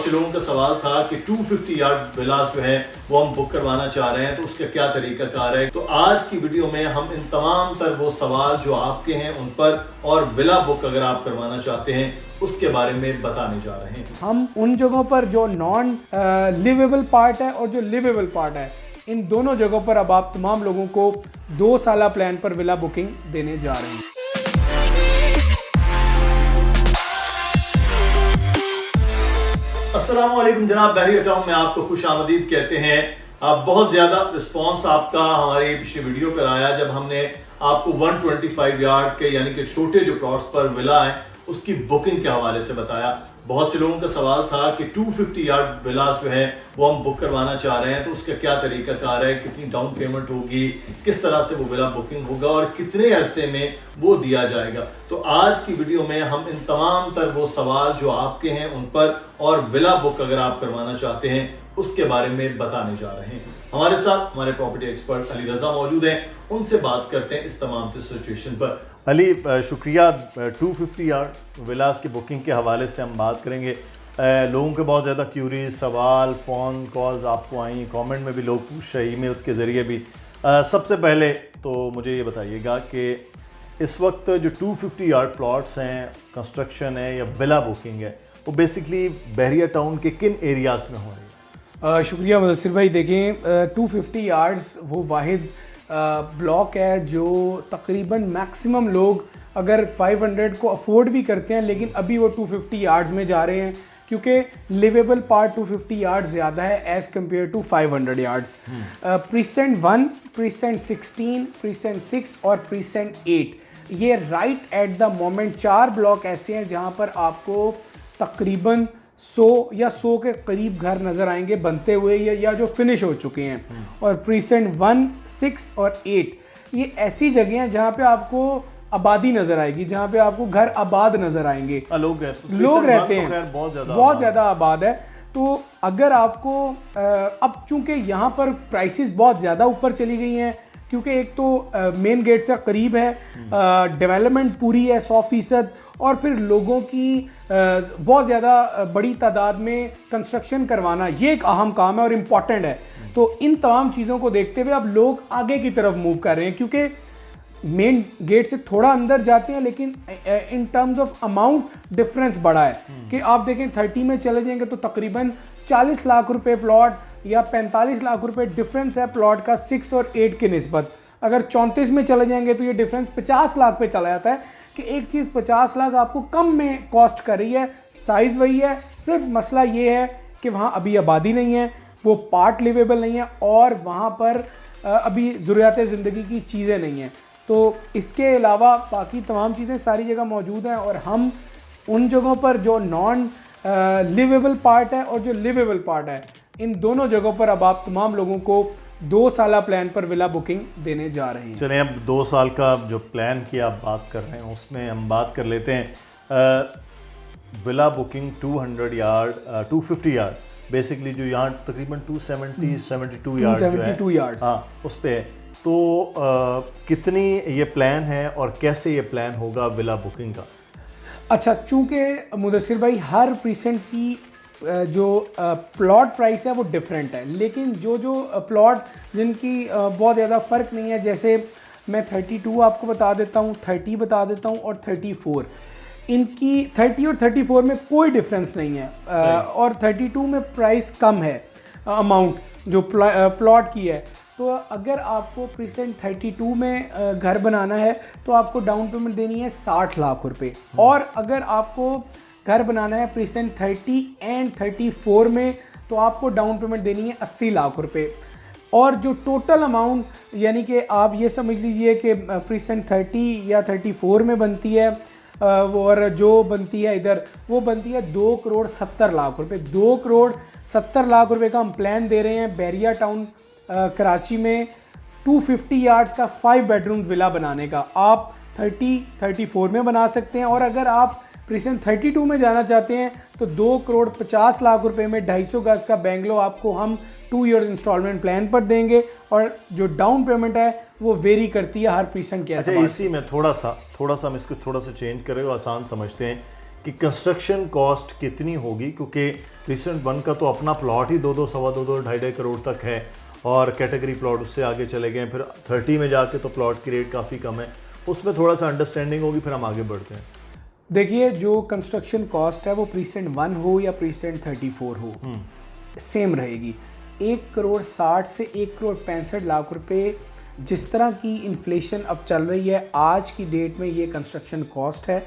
से लोगों का सवाल था कि 250 यार्ड विलास जो है वो हम बुक करवाना चाह रहे हैं, तो उसका क्या तरीकाकार है। तो आज की वीडियो में हम इन तमाम तर वो सवाल जो आपके हैं उन पर और विला बुक अगर आप करवाना चाहते हैं उसके बारे में बताने जा रहे हैं। हम उन जगहों पर जो नॉन लिवेबल पार्ट है और जो लिवेबल पार्ट है, इन दोनों जगहों पर अब आप तमाम लोगों को 2 साल प्लान पर विला बुकिंग देने जा रहे हैं। अस्सलाम वालेकुम जनाब, बहरिया टाउन में आपको खुश आमदीद कहते हैं। अब बहुत ज़्यादा रिस्पांस आपका हमारी पिछली वीडियो पर आया जब हमने आपको 125 यार्ड के यानी कि छोटे जो प्लॉट्स पर विला है उसकी बुकिंग के हवाले से बताया। बहुत से लोगों का सवाल था कि 250 यार्ड विलास जो है वो हम बुक करवाना चाह रहे हैं, तो उसका क्या तरीकाकार है, कितनी डाउन पेमेंट होगी, किस तरह से वो विला बुकिंग होगा और कितने अरसे में वो दिया जाएगा। तो आज की वीडियो में हम इन तमाम तर वो सवाल जो आपके हैं उन पर और विला बुक अगर आप करवाना चाहते हैं उसके बारे में बताने जा रहे हैं। हमारे साथ हमारे प्रॉपर्टी एक्सपर्ट अली रजा मौजूद हैं, उनसे बात करते हैं इस तमाम सिचुएशन पर। अली शुक्रिया। 250 यार्ड विलास की बुकिंग के हवाले से हम बात करेंगे। लोगों के बहुत ज़्यादा क्यूरी सवाल, फ़ोन कॉल्स आपको आई, कमेंट में भी लोग पूछ रहे, ईमेल्स के ज़रिए भी। सबसे पहले तो मुझे ये बताइएगा कि इस वक्त जो 250 यार्ड प्लॉट्स हैं, कंस्ट्रक्शन है या विला बुकिंग है, वो बेसिकली बहरिया टाउन के किन एरियाज़ में हो रही है? शुक्रिया मुदस्सिर भाई। देखें 250 यार्ड्स वो वाहिद ब्लॉक है जो तकरीबन मैक्सिमम लोग अगर 500 को अफोर्ड भी करते हैं, लेकिन अभी वो 250 यार्ड्स में जा रहे हैं क्योंकि लिवेबल पार्ट 250 यार्ड्स ज़्यादा है as compare to 500 yards. Precinct 1, precinct 16, precinct 6 और प्रीसेंट 8, ये right at the moment 4 block ऐसे हैं जहाँ पर आपको तकरीबन 100 या 100 के करीब घर नज़र आएंगे बनते हुए या जो फिनिश हो चुके हैं। और प्रीसेंट 1, 6 और 8 ये ऐसी जगह हैं जहाँ पे आपको आबादी नज़र आएगी, जहाँ पे आपको घर आबाद नज़र आएंगे, लोग रहते हैं, बहुत ज़्यादा आबाद है। तो अगर आपको अब चूँकि यहाँ पर प्राइसेस बहुत ज़्यादा ऊपर चली गई हैं क्योंकि एक तो मेन गेट से करीब है, डेवलपमेंट पूरी है 100%, और फिर लोगों की बहुत ज़्यादा बड़ी तादाद में कंस्ट्रक्शन करवाना ये एक अहम काम है और इम्पॉर्टेंट है। तो इन तमाम चीज़ों को देखते हुए अब लोग आगे की तरफ मूव कर रहे हैं क्योंकि मेन गेट से थोड़ा अंदर जाते हैं, लेकिन in terms of amount difference बड़ा है कि आप देखें 30 में चले जाएंगे तो तकरीबन 40 लाख रुपए प्लॉट या 45 लाख रुपए डिफरेंस है प्लॉट का 6 और 8 की निस्बत। अगर 34 में चले जाएंगे तो ये डिफरेंस 50 लाख पे चला जाता है कि एक चीज़ 50 लाख आपको कम में कॉस्ट कर रही है, साइज़ वही है, सिर्फ मसला ये है कि वहाँ अभी आबादी नहीं है, वो पार्ट लिवेबल नहीं है और वहाँ पर अभी ज़रूरियात ज़िंदगी की चीज़ें नहीं हैं। तो इसके अलावा बाकी तमाम चीज़ें सारी जगह मौजूद हैं और हम उन जगहों पर जो नॉन लिवेबल पार्ट है और जो लिवेबल पार्ट है, इन दोनों जगहों पर अब आप तमाम लोगों को 2 साल प्लान पर विला बुकिंग देने जा रहे हैं। चलें, अब 2 साल का जो प्लान की आप बात कर रहे हैं उसमें हम बात कर लेते हैं। Villa booking 200 yard 250 yard basically जो यहाँ तकरीबन 272 यार्ड, हाँ उस पर। तो कितनी ये प्लान है और कैसे ये प्लान होगा विला बुकिंग का? अच्छा, चूँकि मुदस्सिर भाई हर प्रीसेंट की जो प्लॉट प्राइस है वो डिफरेंट है, लेकिन जो प्लॉट जिनकी बहुत ज़्यादा फ़र्क नहीं है, जैसे मैं 32 आपको बता देता हूँ, 30 बता देता हूँ और 34, इनकी 30 और 34 में कोई डिफरेंस नहीं है और 32 में प्राइस कम है अमाउंट जो प्लॉट की है। तो अगर आपको प्रीसेंट 32 में घर बनाना है तो आपको डाउन पेमेंट देनी है 60 लाख रुपए, और अगर आपको घर बनाना है प्रीसेंट 30 एंड 34 में तो आपको डाउन पेमेंट देनी है 80 लाख रुपए। और जो टोटल अमाउंट यानी कि आप ये समझ लीजिए कि प्रीसेंट 30 या 34 में बनती है और जो बनती है इधर वो बनती है 2 करोड़ 70 लाख रुपए। 2 करोड़ 70 लाख रुपए का हम प्लान दे रहे हैं बहरिया टाउन कराची में 250 यार्ड्स का 5 बेडरूम विला बनाने का। आप 34 में बना सकते हैं, और अगर आप प्रीसेंट 32 में जाना चाहते हैं तो 2 करोड़ 50 लाख रुपए में 250 गज का बेंगलो आपको हम 2 ईयर्स इंस्टॉलमेंट प्लान पर देंगे, और जो डाउन पेमेंट है वो वेरी करती है हर प्रीसेंट के। अच्छा, इसी में थोड़ा सा हम इसको थोड़ा सा चेंज करें और आसान समझते हैं कि कंस्ट्रक्शन कॉस्ट कितनी होगी, क्योंकि क्रिसेंट 1 का तो अपना प्लॉट ही 2-2, सवा 2-2, 2.5 करोड़ तक है और कैटेगरी प्लॉट उससे आगे चले गए, फिर 30 में जाके तो प्लॉट की रेट काफ़ी कम है, उसमें थोड़ा सा अंडरस्टैंडिंग होगी, फिर हम आगे बढ़ते हैं। देखिए, जो कंस्ट्रक्शन कॉस्ट है वो प्रीसेंट 1 हो या प्रीसेंट 34 हो, सेम रहेगी। 1,60,00,000 से 1,65,00,000 रुपए जिस तरह की इन्फ्लेशन अब चल रही है आज की डेट में, ये कंस्ट्रक्शन कॉस्ट है।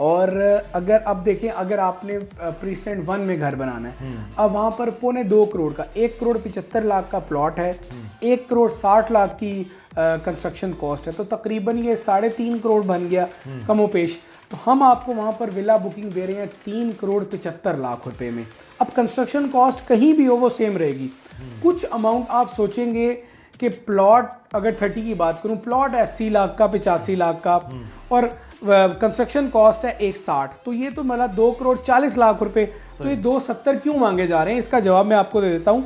और अगर अब देखें, अगर आपने प्रीसेंट 1 में घर बनाना है, अब वहाँ पर 2.25 करोड़ का 1,75,00,000 का प्लॉट है, 1,60,00,000 की कंस्ट्रक्शन कॉस्ट है, तो तकरीबन ये 3.5 करोड़ बन गया कमोपेश। तो हम आपको वहाँ पर विला बुकिंग दे रहे हैं 3,75,00,000 रुपए में। अब कंस्ट्रक्शन कॉस्ट कहीं भी हो वो सेम रहेगी। कुछ अमाउंट आप सोचेंगे कि प्लॉट, अगर 30 की बात करूं, प्लॉट 80 लाख का, 85 लाख का और कंस्ट्रक्शन कॉस्ट है 1,60, तो ये तो मतलब 2,40,00,000 रुपए, तो ये 2,70 क्यों मांगे जा रहे हैं? इसका जवाब मैं आपको दे देता हूं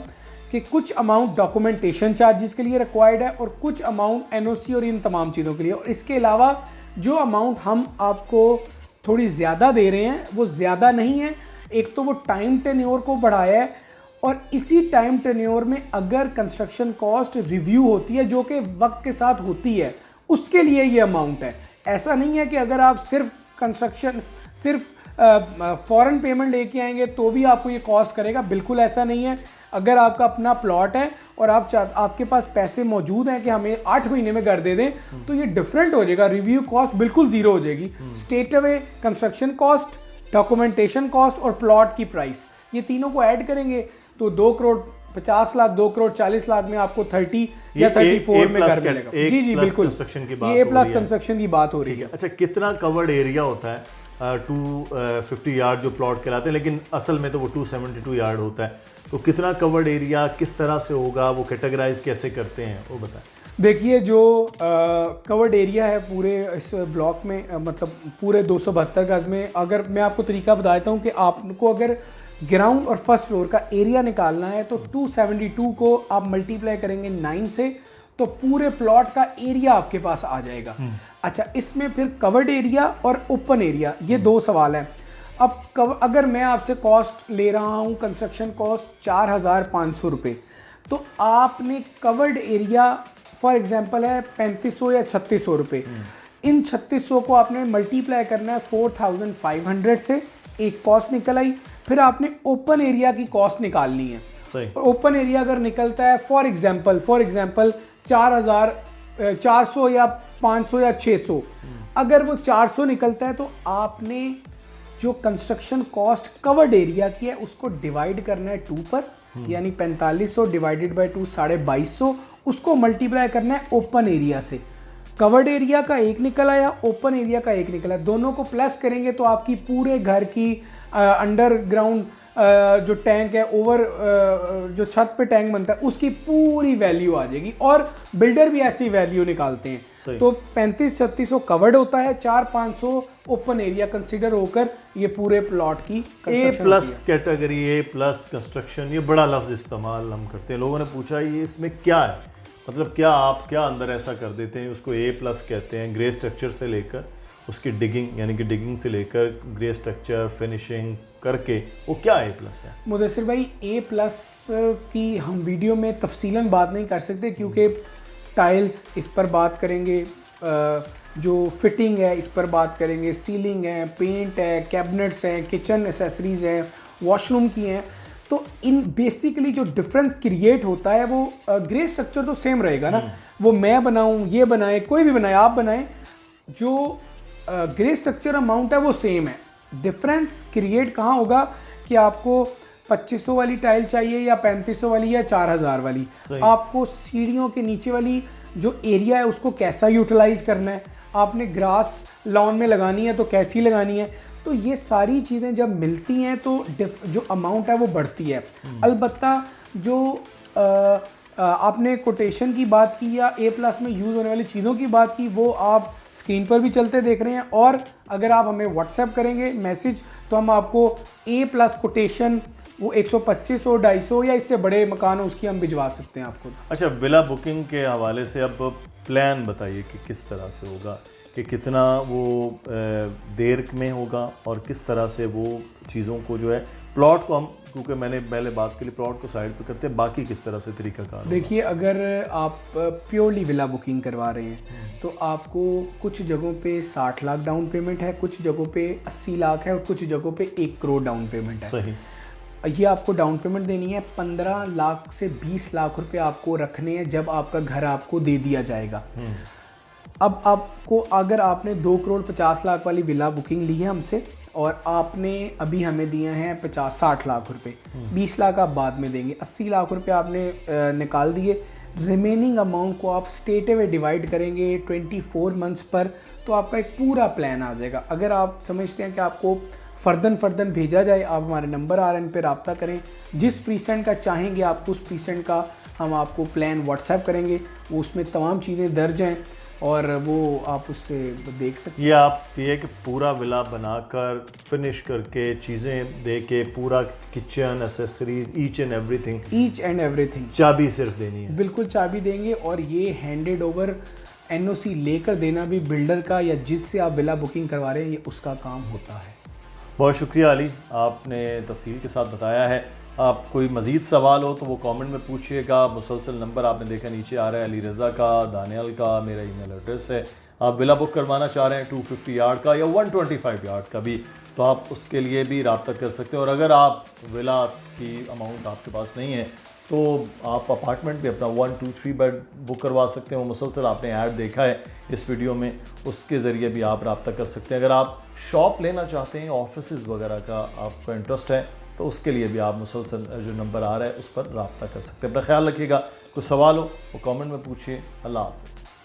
कि कुछ अमाउंट डॉक्यूमेंटेशन चार्जेस के लिए रिक्वायर्ड है और कुछ अमाउंट एनओसी और इन तमाम चीज़ों के लिए। और इसके अलावा जो अमाउंट हम आपको थोड़ी ज़्यादा दे रहे हैं वो ज़्यादा नहीं है। एक तो वो टाइम टेन्योर को बढ़ाया है, और इसी टाइम टेन्योर में अगर कंस्ट्रक्शन कॉस्ट रिव्यू होती है, जो कि वक्त के साथ होती है, उसके लिए ये अमाउंट है। ऐसा नहीं है कि अगर आप सिर्फ फॉरेन पेमेंट लेके आएंगे तो भी आपको ये कॉस्ट करेगा, बिल्कुल ऐसा नहीं है। अगर आपका अपना प्लॉट है और आपके पास पैसे मौजूद हैं कि हमें 8 महीने में घर दे दें, तो ये डिफरेंट हो जाएगा, रिव्यू कॉस्ट बिल्कुल ज़ीरो हो जाएगी। State away construction cost, documentation cost और प्लॉट की प्राइस, ये तीनों को ऐड करेंगे तो 2,50,00,000, 2,40,00,000 में आपको 30 या 34 में घर मिलेगा। जी जी बिल्कुल, ये प्लस कंस्ट्रक्शन की बात हो रही है। अच्छा, कितना कवर्ड एरिया होता है? 250 यार्ड जो प्लॉट कहलाते हैं, लेकिन असल में तो वो 272 यार्ड होता है। तो कितना कवर्ड एरिया, किस तरह से होगा, वो कैटेगराइज कैसे करते हैं, वो बताएं। देखिए, जो कवर्ड एरिया है पूरे इस ब्लॉक में, मतलब पूरे 272 गज में, अगर मैं आपको तरीका बताता हूँ कि आपको अगर ग्राउंड और फर्स्ट फ्लोर का एरिया निकालना है तो 272 को आप मल्टीप्लाई करेंगे 9 से, तो पूरे प्लॉट का एरिया आपके पास आ जाएगा। अच्छा, इसमें फिर कवर्ड एरिया और ओपन एरिया, ये दो सवाल हैं। अब अगर मैं आपसे कॉस्ट ले रहा हूँ, कंस्ट्रक्शन कॉस्ट 4,500 रुपये, तो आपने कवर्ड एरिया फॉर एग्जांपल है 3,500 या 3,600 रुपये, इन 3,600 को आपने मल्टीप्लाई करना है 4,500 से, एक कॉस्ट निकल आई। फिर आपने ओपन एरिया की कॉस्ट निकालनी है। सही। और ओपन एरिया अगर निकलता है फॉर एग्जांपल 4,400 या 500 या 600, अगर वो 400 निकलता है तो आपने जो कंस्ट्रक्शन कॉस्ट कवर्ड एरिया की है उसको डिवाइड करना है 2 पर, यानी 4500 डिवाइडेड बाय 2 2250, उसको मल्टीप्लाई करना है ओपन एरिया से। कवर्ड एरिया का एक निकल आया, ओपन एरिया का एक निकला, दोनों को प्लस करेंगे तो आपकी पूरे घर की अंडरग्राउंड जो टैंक है, जो छत पे टैंक बनता है, उसकी पूरी वैल्यू आ जाएगी। और बिल्डर भी ऐसी वैल्यू निकालते हैं। तो 35-3600 कवर्ड होता है, 4,500 ओपन एरिया कंसीडर होकर ये पूरे प्लॉट की A+ कैटेगरी, A+ कंस्ट्रक्शन, ये बड़ा लफ्ज इस्तेमाल हम करते हैं। लोगों ने पूछा ये इसमें क्या है, मतलब क्या अंदर ऐसा कर देते हैं, उसको A+ कहते हैं। ग्रे स्ट्रक्चर से लेकर उसकी डिगिंग, यानी कि डिगिंग से लेकर ग्रे स्ट्रक्चर फिनिशिंग करके, वो क्या A+ है? मुदस्सिर भाई, A+ की हम वीडियो में तफसीलन बात नहीं कर सकते, क्योंकि टाइल्स इस पर बात करेंगे, जो फिटिंग है इस पर बात करेंगे, सीलिंग है, पेंट है, कैबिनेट्स हैं, किचन एसेसरीज़ हैं, वॉशरूम की हैं। तो इन बेसिकली जो डिफरेंस क्रिएट होता है वो ग्रे स्ट्रक्चर तो सेम रहेगा ना, वो मैं बनाऊं, ये बनाए, कोई भी बनाए, आप बनाएं, जो ग्रे स्ट्रक्चर अमाउंट है वो सेम है। डिफरेंस क्रिएट कहाँ होगा कि आपको 2,500 वाली टाइल चाहिए या 3,500 वाली या 4,000 वाली, आपको सीढ़ियों के नीचे वाली जो एरिया है उसको कैसा यूटिलाइज करना है, आपने ग्रास लॉन में लगानी है तो कैसी लगानी है। तो ये सारी चीज़ें जब मिलती हैं तो जो अमाउंट है वो बढ़ती है। अलबत्ता जो आपने कोटेशन की बात की या A+ में यूज़ होने वाली चीज़ों की बात की, वो आप स्क्रीन पर भी चलते देख रहे हैं। और अगर आप हमें व्हाट्सएप करेंगे मैसेज तो हम आपको A+ कोटेशन वो 125 और 250 या इससे बड़े मकान उसकी हम भिजवा सकते हैं आपको। अच्छा, विला बुकिंग के हवाले से अब प्लान बताइए कि किस तरह से होगा, कि कितना वो देर में होगा और किस तरह से वो चीज़ों को जो है प्लॉट को हम, क्योंकि मैंने पहले बात के लिए प्लॉट को साइड पे करते हैं, बाकी किस तरह से तरीकाकार होगा? देखिए, अगर आप प्योरली विला बुकिंग करवा रहे हैं तो आपको कुछ जगहों पे 60 लाख डाउन पेमेंट है, कुछ जगहों पे 80 लाख है और कुछ जगहों पे 1 करोड़ डाउन पेमेंट है। सही। ये आपको डाउन पेमेंट देनी है। 15 लाख से 20 लाख रुपए आपको रखने हैं जब आपका घर आपको दे दिया जाएगा। अब आपको, अगर आपने 2 करोड़ 50 लाख वाली विला बुकिंग ली है हमसे और आपने अभी हमें दिए हैं 50-60 लाख रुपए, 20 लाख आप बाद में देंगे, 80 लाख रुपए आपने निकाल दिए। रिमेनिंग अमाउंट को आप स्ट्रेट अवे डिवाइड करेंगे 24 मंथ्स पर, तो आपका एक पूरा प्लान आ जाएगा। अगर आप समझते हैं कि आपको फर्दन भेजा जाए, आप हमारे नंबर RN पे रब्ता करें। जिस प्रीसेंट का चाहेंगे आपको उस प्रीसेंट का हम आपको प्लान व्हाट्सएप करेंगे, वो उसमें तमाम चीज़ें दर्ज हैं और वो आप उससे देख सकते हैं। ये आप ये कि पूरा विला बनाकर फिनिश करके चीज़ें दे के पूरा kitchen accessories each and everything चाबी सिर्फ देनी है? बिल्कुल चाबी देंगे और ये हैंडेड ओवर NOC लेकर देना भी बिल्डर का या जिससे आप विला बुकिंग करवा रहे हैं, ये उसका काम होता है। बहुत शुक्रिया अली, आपने तफसील के साथ बताया है। आप कोई मज़ीद सवाल हो तो वो कमेंट में पूछिएगा। मुसलसल नंबर आपने देखा नीचे आ रहा है, अली रज़ा का, दानियल का, मेरा ईमेल एड्रेस है। आप विला बुक करवाना चाह रहे हैं 250 यार्ड का या 125 यार्ड का भी, तो आप उसके लिए भी रब्ता कर सकते हैं। और अगर आप विला की अमाउंट आपके पास नहीं है तो आप अपार्टमेंट भी अपना 1, 2, 3 बेड बुक करवा सकते हैं। वो मुसलसल आपने ऐड देखा है इस वीडियो में, उसके ज़रिए भी आप रब्ता कर सकते हैं। अगर आप शॉप लेना चाहते हैं, ऑफिस वगैरह का आपका इंटरेस्ट है, तो उसके लिए भी आप मुसलसल जो नंबर आ रहा है उस पर रब्ता कर सकते हैं। अपना ख्याल रखिएगा। कोई सवाल हो वो कमेंट में पूछिए। अल्लाह हाफ़िज़।